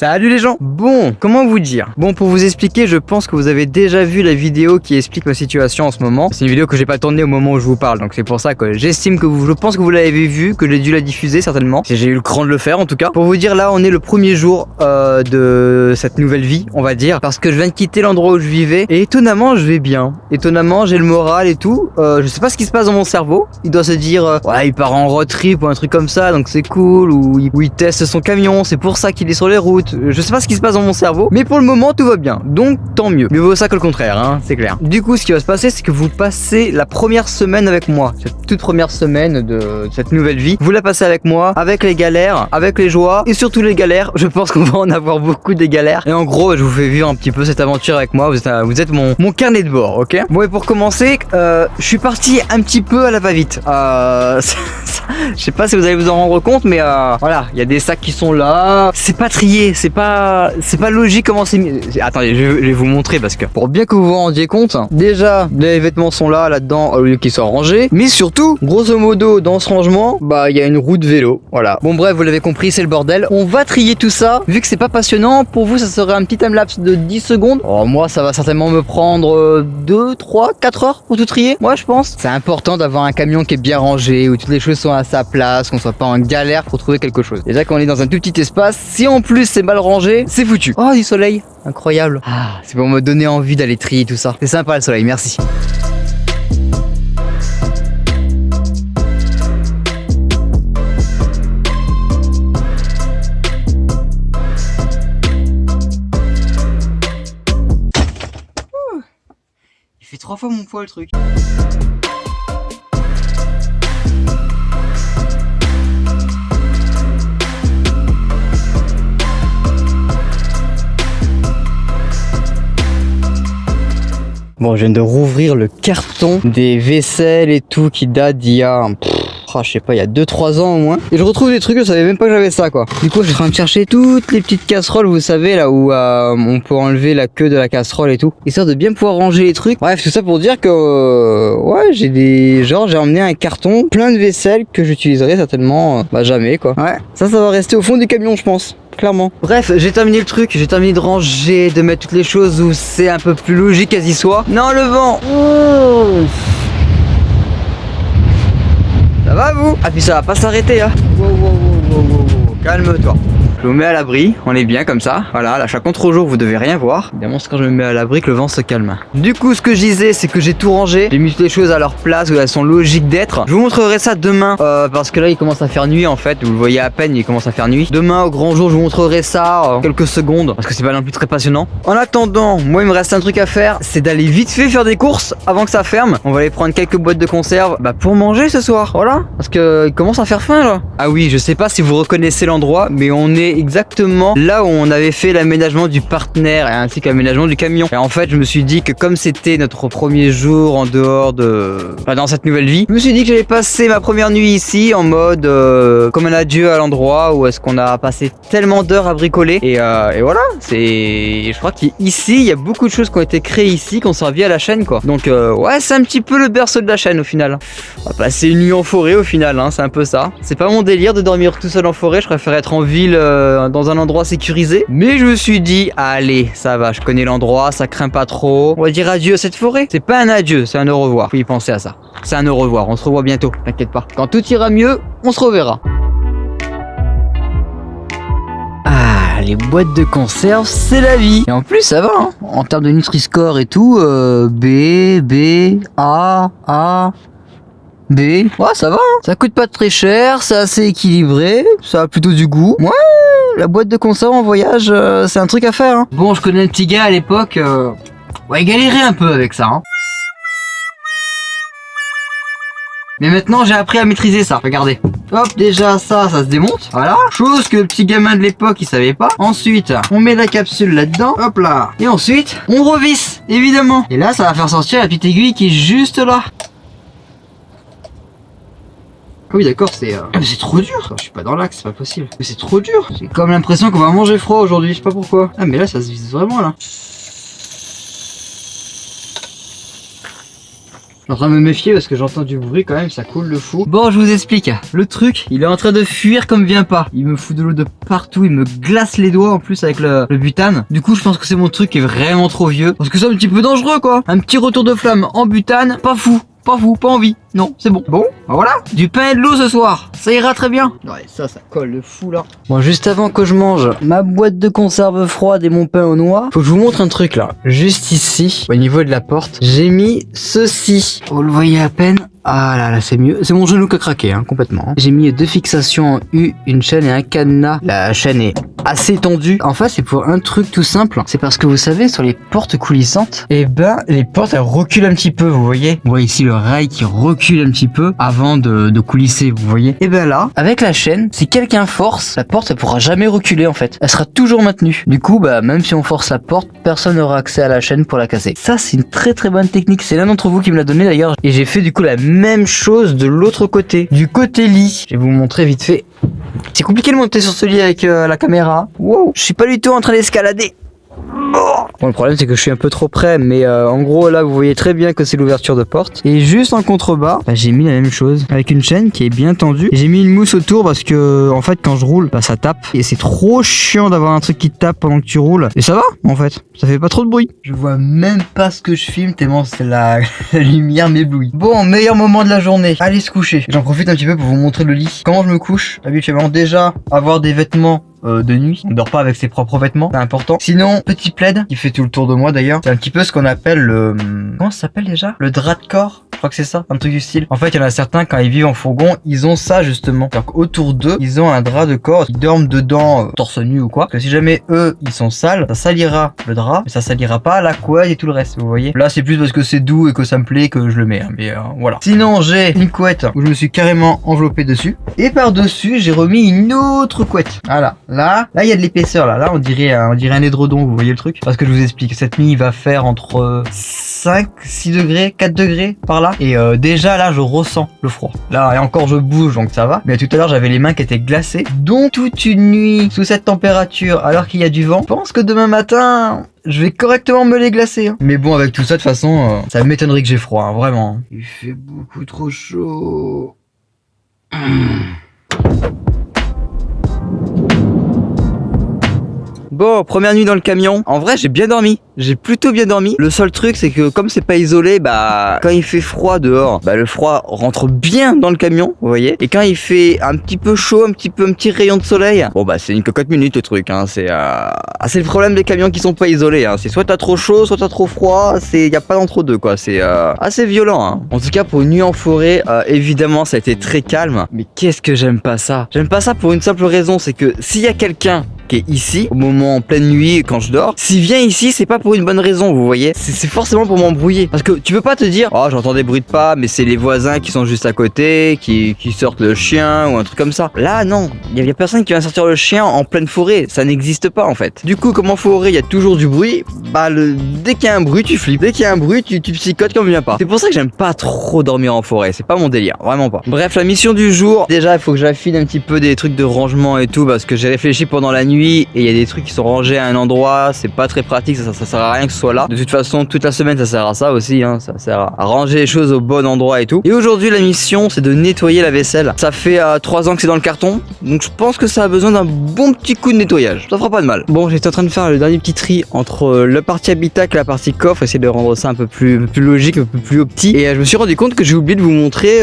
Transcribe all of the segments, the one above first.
Salut les gens. Bon, comment vous dire? Bon, pour vous expliquer, je pense que vous avez déjà vu la vidéo qui explique ma situation en ce moment. C'est une vidéo que j'ai pas tournée au moment où je vous parle, donc c'est pour ça que j'estime que je pense que vous l'avez vu, que j'ai dû la diffuser certainement. J'ai eu le cran de le faire en tout cas. Pour vous dire, là on est le premier jour de cette nouvelle vie, on va dire, parce que je viens de quitter l'endroit où je vivais et étonnamment je vais bien. Étonnamment j'ai le moral et tout. Je sais pas ce qui se passe dans mon cerveau. Il doit se dire ouais, il part en road trip ou un truc comme ça, donc c'est cool, ou il teste son camion, c'est pour ça qu'il est sur les routes. Je sais pas ce qui se passe dans mon cerveau, mais pour le moment tout va bien, donc tant mieux. Mieux vaut ça que le contraire, hein, c'est clair. Du coup, ce qui va se passer, c'est que vous passez la première semaine avec moi, cette toute première semaine de cette nouvelle vie. Vous la passez avec moi, avec les galères, avec les joies, et surtout les galères. Je pense qu'on va en avoir beaucoup des galères. Et en gros, je vous fais vivre un petit peu cette aventure avec moi. Vous êtes mon carnet de bord, ok? Bon, et pour commencer, je suis parti un petit peu à la va-vite. Je sais pas si vous allez vous en rendre compte, mais voilà, il y a des sacs qui sont là. C'est pas trié, c'est pas logique comment c'est mis. Attendez, je vais vous montrer parce que pour bien que vous vous rendiez compte, déjà les vêtements sont là-dedans au lieu qu'ils soient rangés, mais surtout, grosso modo, dans ce rangement, bah il y a une roue de vélo. Voilà. Bon bref, vous l'avez compris, c'est le bordel. On va trier tout ça. Vu que c'est pas passionnant, pour vous, ça serait un petit timelapse de 10 secondes. Oh, moi, ça va certainement me prendre 2, 3, 4 heures pour tout trier. Moi, je pense. C'est important d'avoir un camion qui est bien rangé, où toutes les choses sont à sa place, qu'on soit pas en galère pour trouver quelque chose. Déjà qu'on est dans un tout petit espace, si en plus c'est mal rangé, c'est foutu. Oh, du soleil, incroyable. Ah, c'est pour me donner envie d'aller trier tout ça. C'est sympa le soleil, merci. Il fait 3 fois mon poids le truc. Bon, je viens de rouvrir le carton des vaisselles et tout qui date d'il y a... je sais pas, il y a 2-3 ans au moins. Et je retrouve des trucs, je savais même pas que j'avais ça quoi. Du coup, je suis en train de chercher toutes les petites casseroles, vous savez, là où on peut enlever la queue de la casserole et tout. Histoire de bien pouvoir ranger les trucs. Bref, tout ça pour dire que... ouais, j'ai emmené un carton plein de vaisselle que j'utiliserai certainement jamais quoi. Ouais, ça va rester au fond du camion je pense. Clairement. Bref, j'ai terminé le truc, j'ai terminé de ranger, de mettre toutes les choses où c'est un peu plus logique qu'elles y soient. Non, le vent. Ça va vous? Ah puis ça va pas s'arrêter hein. Calme-toi. Je vous mets à l'abri, on est bien comme ça. Voilà, là chaque contre-jour vous devez rien voir. Évidemment c'est quand je me mets à l'abri que le vent se calme. Du coup ce que je disais c'est que j'ai tout rangé. J'ai mis toutes les choses à leur place où elles sont logiques d'être. Je vous montrerai ça demain parce que là il commence à faire nuit en fait. Vous le voyez à peine, il commence à faire nuit. Demain au grand jour je vous montrerai ça en quelques secondes parce que c'est pas non plus très passionnant. En attendant, moi il me reste un truc à faire, c'est d'aller vite fait faire des courses avant que ça ferme. On va aller prendre quelques boîtes de conserve pour manger ce soir. Voilà, parce que il commence à faire faim là. Ah oui, je sais pas si vous reconnaissez l'endroit, mais on est exactement là où on avait fait l'aménagement du partenaire et ainsi que l'aménagement du camion. Et en fait, je me suis dit que comme c'était notre premier jour en dehors de... dans cette nouvelle vie, je me suis dit que j'allais passer ma première nuit ici en mode comme un adieu à l'endroit où est-ce qu'on a passé tellement d'heures à bricoler. Et voilà, je crois qu'ici, il y a beaucoup de choses qui ont été créées ici, qui ont servi à la chaîne quoi. Donc ouais, c'est un petit peu le berceau de la chaîne au final. On va passer une nuit en forêt au final, hein, c'est un peu ça. C'est pas mon délire de dormir tout seul en forêt, je préfère être en ville dans un endroit sécurisé. Mais je me suis dit, allez, ça va, je connais l'endroit, ça craint pas trop. On va dire adieu à cette forêt. C'est pas un adieu, c'est un au revoir. Faut y penser à ça. C'est un au revoir, on se revoit bientôt, t'inquiète pas. Quand tout ira mieux, on se reverra. Ah, les boîtes de conserve, c'est la vie. Et en plus, ça va, hein. En termes de Nutri-Score et tout, B, A, B. Ouais, ça va, hein. Ça coûte pas très cher, c'est assez équilibré, ça a plutôt du goût. Ouais, la boîte de conserve en voyage, c'est un truc à faire, hein. Bon, je connais un petit gars à l'époque, ouais, il galérait un peu avec ça, hein. Mais maintenant, j'ai appris à maîtriser ça, regardez. Hop, déjà ça se démonte, voilà. Chose que le petit gamin de l'époque, il savait pas. Ensuite, on met la capsule là-dedans, hop là. Et ensuite, on revisse, évidemment. Et là, ça va faire sortir la petite aiguille qui est juste là. Ah oui d'accord, c'est trop dur. Je suis pas dans l'axe, c'est pas possible. Mais c'est trop dur. J'ai comme l'impression qu'on va manger froid aujourd'hui, je sais pas pourquoi. Ah mais là ça se vise vraiment là. Je suis en train de me méfier parce que j'entends du bruit quand même, ça coule de fou. Bon, je vous explique. Le truc, il est en train de fuir comme vient pas. Il me fout de l'eau de partout, il me glace les doigts en plus avec le butane. Du coup, je pense que c'est mon truc qui est vraiment trop vieux. Parce que c'est un petit peu dangereux quoi. Un petit retour de flamme en butane, pas fou. Pas fou, pas envie. Non, c'est bon. Bon, bah voilà. Du pain et de l'eau ce soir. Ça ira très bien. Ouais, ça colle de fou là. Bon, juste avant que je mange ma boîte de conserve froide et mon pain aux noix, faut que je vous montre un truc là. Juste ici, au niveau de la porte, j'ai mis ceci. Vous le voyez à peine. Ah là là, c'est mieux. C'est mon genou qui a craqué, hein, complètement. J'ai mis 2 fixations en U, une chaîne et un cadenas. La chaîne est assez tendue. En fait, c'est pour un truc tout simple. C'est parce que vous savez, sur les portes coulissantes, eh ben, les portes, elles reculent un petit peu, vous voyez. Vous voyez ici le rail qui recule un petit peu avant de coulisser, vous voyez. Et ben là, avec la chaîne, si quelqu'un force, la porte, elle pourra jamais reculer, en fait. Elle sera toujours maintenue. Du coup, bah, même si on force la porte, personne n'aura accès à la chaîne pour la casser. Ça, c'est une très très bonne technique. C'est l'un d'entre vous qui me l'a donné d'ailleurs. Et j'ai fait du coup la même chose de l'autre côté, du côté lit. Je vais vous montrer vite fait. C'est compliqué de monter sur ce lit avec la caméra. Wow, je suis pas du tout en train d'escalader. Bon, le problème c'est que je suis un peu trop près, mais en gros là vous voyez très bien que c'est l'ouverture de porte. Et juste en contrebas, bah, j'ai mis la même chose avec une chaîne qui est bien tendue. Et j'ai mis une mousse autour parce que en fait quand je roule, bah, ça tape. Et c'est trop chiant d'avoir un truc qui tape pendant que tu roules. Et ça va en fait, ça fait pas trop de bruit. Je vois même pas ce que je filme tellement c'est la lumière m'éblouit. Bon, meilleur moment de la journée, allez se coucher. J'en profite un petit peu pour vous montrer le lit. Comment je me couche, habituellement déjà avoir des vêtements de nuit, on dort pas avec ses propres vêtements, c'est important. Sinon, petit plaid qui fait tout le tour de moi d'ailleurs. C'est un petit peu ce qu'on appelle le... Comment ça s'appelle déjà? Le drap de corps. Je crois que c'est ça, un truc du style. En fait, il y en a certains, quand ils vivent en fourgon, ils ont ça justement. Donc autour d'eux, ils ont un drap de corps. Ils dorment dedans, torse nu ou quoi. Parce que si jamais eux, ils sont sales, ça salira le drap, mais ça salira pas la couette et tout le reste, vous voyez. Là, c'est plus parce que c'est doux et que ça me plaît que je le mets. Hein. Mais voilà. Sinon, j'ai une couette où je me suis carrément enveloppé dessus. Et par-dessus, j'ai remis une autre couette. Voilà. Là, il y a de l'épaisseur là. Là, on dirait un édredon, vous voyez le truc. Parce que je vous explique, cette nuit, il va faire entre 5, 6 degrés, 4 degrés par là. Et déjà là, je ressens le froid. Là, et encore, je bouge, donc ça va. Mais tout à l'heure, j'avais les mains qui étaient glacées. Donc, toute une nuit sous cette température, alors qu'il y a du vent. Je pense que demain matin, je vais correctement me les glacer. Hein. Mais bon, avec tout ça, de toute façon, ça m'étonnerait que j'ai froid, hein, vraiment. Il fait beaucoup trop chaud. Bon, première nuit dans le camion. En vrai, j'ai bien dormi. J'ai plutôt bien dormi. Le seul truc, c'est que comme c'est pas isolé, bah quand il fait froid dehors, bah le froid rentre bien dans le camion, vous voyez. Et quand il fait un petit peu chaud, un petit rayon de soleil, bon bah c'est une cocotte minute le truc. Hein. C'est le problème des camions qui sont pas isolés. Hein. C'est soit t'as trop chaud, soit t'as trop froid. Y a pas d'entre deux quoi. C'est assez violent. Hein. En tout cas pour une nuit en forêt, évidemment ça a été très calme. Mais qu'est-ce que j'aime pas ça. J'aime pas ça pour une simple raison, c'est que s'il y a quelqu'un qui est ici, au moment en pleine nuit quand je dors, s'il vient ici, c'est pas pour une bonne raison, vous voyez. C'est forcément pour m'embrouiller. Parce que tu peux pas te dire, oh j'entends des bruits de pas, mais c'est les voisins qui sont juste à côté, qui sortent le chien ou un truc comme ça. Là, non, il y a personne qui va sortir le chien en pleine forêt, ça n'existe pas en fait. Du coup, comme en forêt, il y a toujours du bruit, bah dès qu'il y a un bruit, tu flippes. Dès qu'il y a un bruit, tu psychotes comme vient pas. C'est pour ça que j'aime pas trop dormir en forêt, c'est pas mon délire, vraiment pas. Bref, la mission du jour, déjà il faut que j'affine un petit peu des trucs de rangement et tout, parce que j'ai réfléchi pendant la nuit. Et il y a des trucs qui sont rangés à un endroit, c'est pas très pratique, ça sert à rien que ce soit là. De toute façon, toute la semaine ça sert à ça aussi, hein, ça sert à ranger les choses au bon endroit et tout. Et aujourd'hui la mission c'est de nettoyer la vaisselle. Ça fait 3 ans que c'est dans le carton, donc je pense que ça a besoin d'un bon petit coup de nettoyage. Ça fera pas de mal. Bon, j'étais en train de faire le dernier petit tri entre la partie habitacle et la partie coffre, essayer de rendre ça un peu plus logique, un peu plus opti. Et je me suis rendu compte que j'ai oublié de vous montrer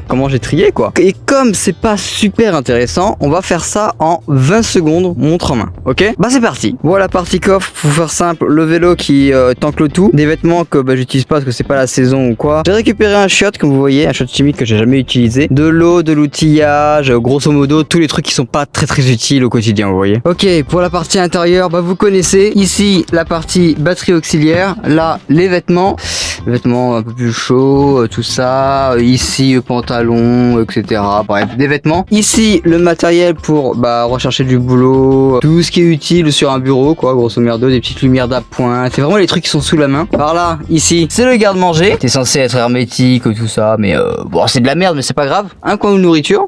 comment j'ai trié quoi. Et comme c'est pas super intéressant, on va faire ça en 20 secondes. Montre en main, ok. Bah c'est parti. Voilà, partie coffre, pour faire simple, le vélo qui tanque le tout, des vêtements que j'utilise pas parce que c'est pas la saison ou quoi. J'ai récupéré un shot comme vous voyez, un shot chimique que j'ai jamais utilisé, de l'eau, de l'outillage, grosso modo tous les trucs qui sont pas très utiles au quotidien, vous voyez. Ok, pour la partie intérieure, bah vous connaissez, ici la partie batterie auxiliaire, là les vêtements un peu plus chauds, tout ça, ici pantalon, etc. Bref, des vêtements. Ici le matériel pour rechercher du boulot, tout ce qui est utile sur un bureau quoi, grosso merdo, des petites lumières d'appoint, c'est vraiment les trucs qui sont sous la main. Par là, ici, c'est le garde-manger, c'est censé être hermétique ou tout ça, mais bon c'est de la merde mais c'est pas grave. Un coin de nourriture.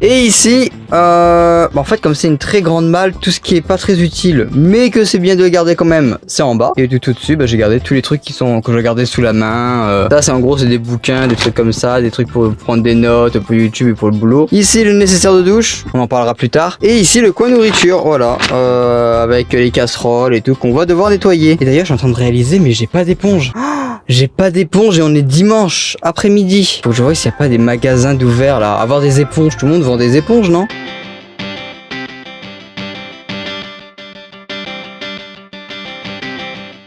Et ici, en fait, comme c'est une très grande malle, tout ce qui est pas très utile, mais que c'est bien de garder quand même, c'est en bas. Et tout au-dessus, j'ai gardé tous les trucs que je gardais sous la main. Ça, c'est en gros, c'est des bouquins, des trucs comme ça, des trucs pour prendre des notes pour YouTube et pour le boulot. Ici, le nécessaire de douche, on en parlera plus tard. Et ici, le coin nourriture, voilà, avec les casseroles et tout qu'on va devoir nettoyer. Et d'ailleurs, je suis en train de réaliser, mais j'ai pas d'éponge. J'ai pas d'éponge et on est dimanche après-midi. Faut que je vois s'il n'y a pas des magasins d'ouvert là. Avoir des éponges, tout le monde vend des éponges, non?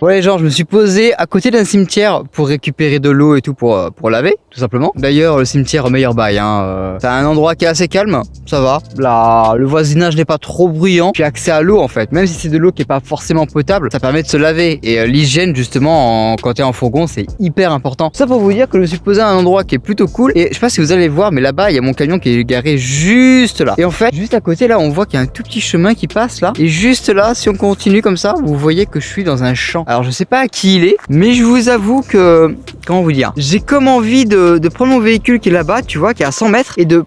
Ouais les gens, je me suis posé à côté d'un cimetière pour récupérer de l'eau et tout pour laver, tout simplement. D'ailleurs, le cimetière meilleur bail, hein. C'est un endroit qui est assez calme, ça va. Là, le voisinage n'est pas trop bruyant. Puis accès à l'eau en fait, même si c'est de l'eau qui est pas forcément potable, ça permet de se laver. Et l'hygiène justement, quand t'es en fourgon, c'est hyper important. Ça pour vous dire que je me suis posé à un endroit qui est plutôt cool. Et je sais pas si vous allez voir, mais là-bas, il y a mon camion qui est garé juste là. Et en fait, juste à côté là, on voit qu'il y a un tout petit chemin qui passe là. Et juste là, si on continue comme ça, vous voyez que je suis dans un champ. Alors je sais pas à qui il est, mais je vous avoue que, comment vous dire, j'ai comme envie de prendre mon véhicule qui est là-bas, tu vois, qui est à 100 mètres, et de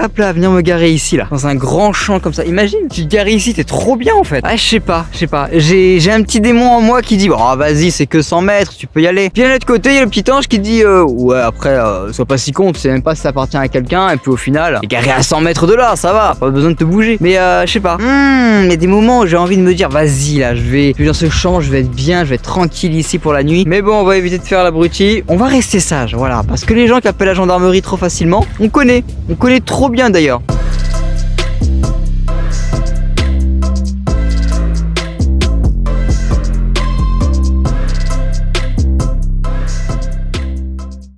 hop là, venir me garer ici là, dans un grand champ comme ça. Imagine, tu te gares ici, t'es trop bien en fait. Ah, je sais pas. J'ai un petit démon en moi qui dit, bon, vas-y, c'est que 100 mètres, tu peux y aller. Puis de l'autre côté, il y a le petit ange qui dit, ouais, après, sois pas si con, tu sais même pas si ça appartient à quelqu'un, et puis au final, t'es garé à 100 mètres de là, ça va, pas besoin de te bouger. Mais je sais pas. Il y a des moments où j'ai envie de me dire, vas-y là, je vais dans ce champ, je vais être bien, je vais être tranquille ici pour la nuit. Mais bon, on va éviter de faire l'abruti. On va rester sage, voilà, parce que les gens qui appellent la gendarmerie trop facilement, on connaît trop bien d'ailleurs.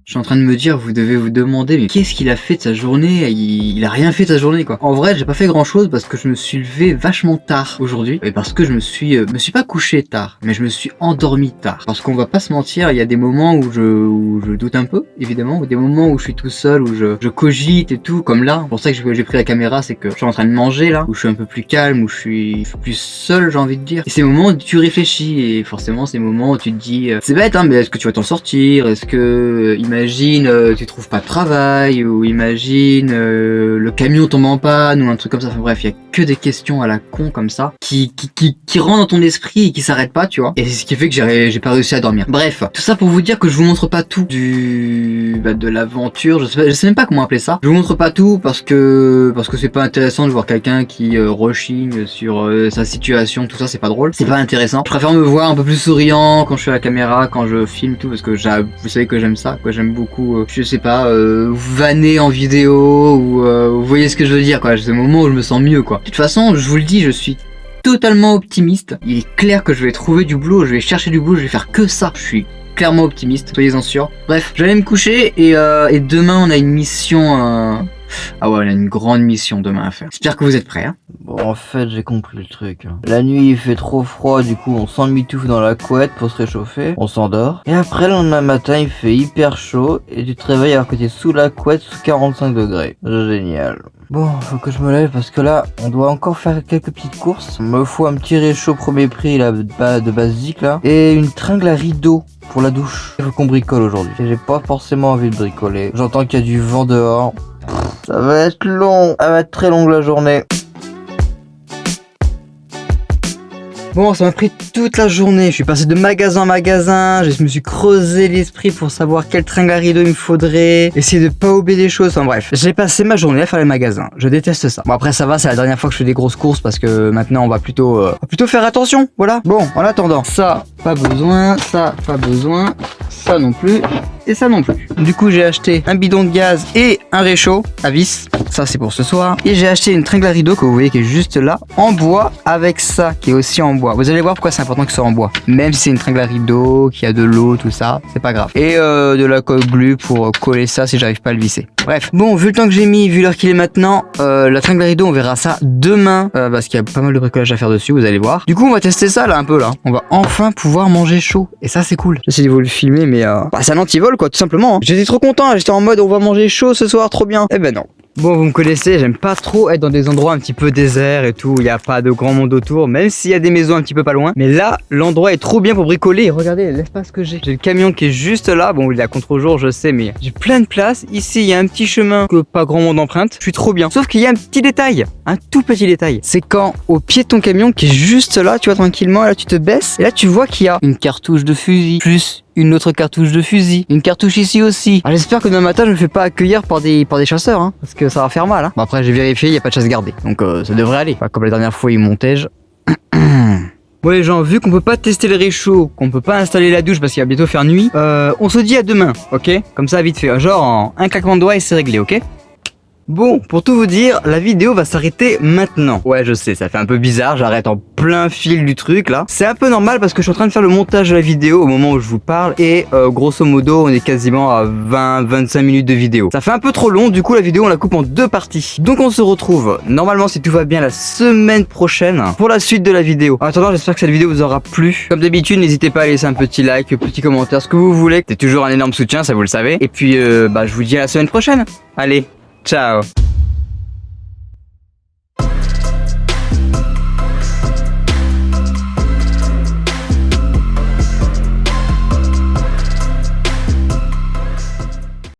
Je suis en train de me dire, vous devez vous demander, mais qu'est-ce qu'il a fait de sa journée? Il a rien fait de sa journée, quoi. En vrai, j'ai pas fait grand chose parce que je me suis levé vachement tard aujourd'hui. Et parce que je me suis pas couché tard, mais je me suis endormi tard. Parce qu'on va pas se mentir, il y a des moments où je doute un peu, évidemment, ou des moments où je suis tout seul, où je cogite et tout, comme là. C'est pour ça que j'ai pris la caméra, c'est que je suis en train de manger là, où je suis un peu plus calme, où je suis plus seul, j'ai envie de dire. Et ces moments où tu réfléchis, et forcément, ces moments où tu te dis, c'est bête, hein, mais est-ce que tu vas t'en sortir? Est-ce que, imagine, tu trouves pas de travail, ou imagine le camion tombe en panne, ou un truc comme ça. Enfin bref, il y a que des questions à la con comme ça qui rentrent dans ton esprit et qui s'arrêtent pas, tu vois. Et c'est ce qui fait que j'ai pas réussi à dormir. Bref, tout ça pour vous dire que je vous montre pas tout de l'aventure. Je sais même pas comment appeler ça. Je vous montre pas tout parce que c'est pas intéressant de voir quelqu'un qui rechigne sur sa situation, tout ça, c'est pas drôle. C'est pas intéressant. Je préfère me voir un peu plus souriant quand je suis à la caméra, quand je filme tout, parce que vous savez que j'aime ça, quoi. J'aime beaucoup, je sais pas, vanner en vidéo, ou vous voyez ce que je veux dire, quoi. C'est le moment où je me sens mieux, quoi. De toute façon, je vous le dis, je suis totalement optimiste. Il est clair que je vais trouver du boulot, je vais chercher du boulot, je vais faire que ça. Je suis clairement optimiste, soyez-en sûrs. Bref, je vais aller me coucher et demain on a une mission. Ah ouais, on a une grande mission demain à faire. J'espère que vous êtes prêts, hein. Bon, en fait, j'ai compris le truc. La nuit, il fait trop froid, du coup, on s'emmitouffe dans la couette pour se réchauffer. On s'endort. Et après, le lendemain matin, il fait hyper chaud et tu te réveilles alors que t'es sous la couette sous 45 degrés. Génial. Bon, faut que je me lève parce que là, on doit encore faire quelques petites courses. Il me faut un petit réchaud premier prix là, de basique là. Et une tringle à rideau pour la douche. Il faut qu'on bricole aujourd'hui. J'ai pas forcément envie de bricoler. J'entends qu'il y a du vent dehors. Ça va être long. Ça va être très long la journée. Bon, ça m'a pris toute la journée, je suis passé de magasin en magasin, je me suis creusé l'esprit pour savoir quel tringle à rideau il me faudrait, essayer de pas oublier des choses, enfin bref. J'ai passé ma journée à faire les magasins, je déteste ça. Bon après ça va, c'est la dernière fois que je fais des grosses courses parce que maintenant on va plutôt faire attention, voilà. Bon, en attendant, ça, pas besoin, ça, pas besoin, ça non plus, et ça non plus. Du coup j'ai acheté un bidon de gaz et un réchaud à vis, ça c'est pour ce soir. Et j'ai acheté une tringle à rideau que vous voyez qui est juste là, en bois, avec ça qui est aussi en bois. Vous allez voir pourquoi c'est important que ce soit en bois. Même si c'est une tringle à rideau, qu'il y a de l'eau, tout ça, c'est pas grave. Et de la colle glue pour coller ça si j'arrive pas à le visser. Bref, bon, vu le temps que j'ai mis, vu l'heure qu'il est maintenant, la tringle à rideau, on verra ça demain, parce qu'il y a pas mal de bricolage à faire dessus, vous allez voir. Du coup, on va tester ça là un peu là. On va enfin pouvoir manger chaud. Et ça, c'est cool. J'essaie de vous le filmer, mais c'est un antivol quoi, tout simplement. Hein. J'étais trop content, j'étais en mode on va manger chaud ce soir, trop bien. Eh ben non. Bon, vous me connaissez, j'aime pas trop être dans des endroits un petit peu déserts et tout, il y a pas de grand monde autour, même s'il y a des maisons un petit peu pas loin. Mais là, l'endroit est trop bien pour bricoler. Et regardez l'espace que j'ai. J'ai le camion qui est juste là. Bon, il est à contre-jour, je sais, mais j'ai plein de place. Ici, il y a un petit chemin que pas grand monde emprunte. Je suis trop bien. Sauf qu'il y a un petit détail, un tout petit détail. C'est quand au pied de ton camion qui est juste là, tu vois tranquillement, et là tu te baisses, et là tu vois qu'il y a une cartouche de fusil, plus une autre cartouche de fusil, une cartouche ici aussi. Alors, j'espère que demain matin je me fais pas accueillir par des chasseurs, hein, parce que ça va faire mal. Hein. Bon, après j'ai vérifié, il y a pas de chasse gardée, donc ça devrait aller. Pas comme la dernière fois ils montègent. Bon les gens, vu qu'on peut pas tester le réchaud, qu'on peut pas installer la douche parce qu'il va bientôt faire nuit, on se dit à demain, ok? Comme ça vite fait, genre en un claquement de doigts et c'est réglé, ok? Bon, pour tout vous dire, la vidéo va s'arrêter maintenant. Ouais, je sais, ça fait un peu bizarre, j'arrête en plein fil du truc là. C'est un peu normal parce que je suis en train de faire le montage de la vidéo au moment où je vous parle et grosso modo, on est quasiment à 20-25 minutes de vidéo. Ça fait un peu trop long, du coup la vidéo on la coupe en 2 parties. Donc on se retrouve, normalement si tout va bien, la semaine prochaine pour la suite de la vidéo. En attendant, j'espère que cette vidéo vous aura plu. Comme d'habitude, n'hésitez pas à laisser un petit like, un petit commentaire, ce que vous voulez. C'est toujours un énorme soutien, ça vous le savez. Et puis, je vous dis à la semaine prochaine. Allez. Ciao.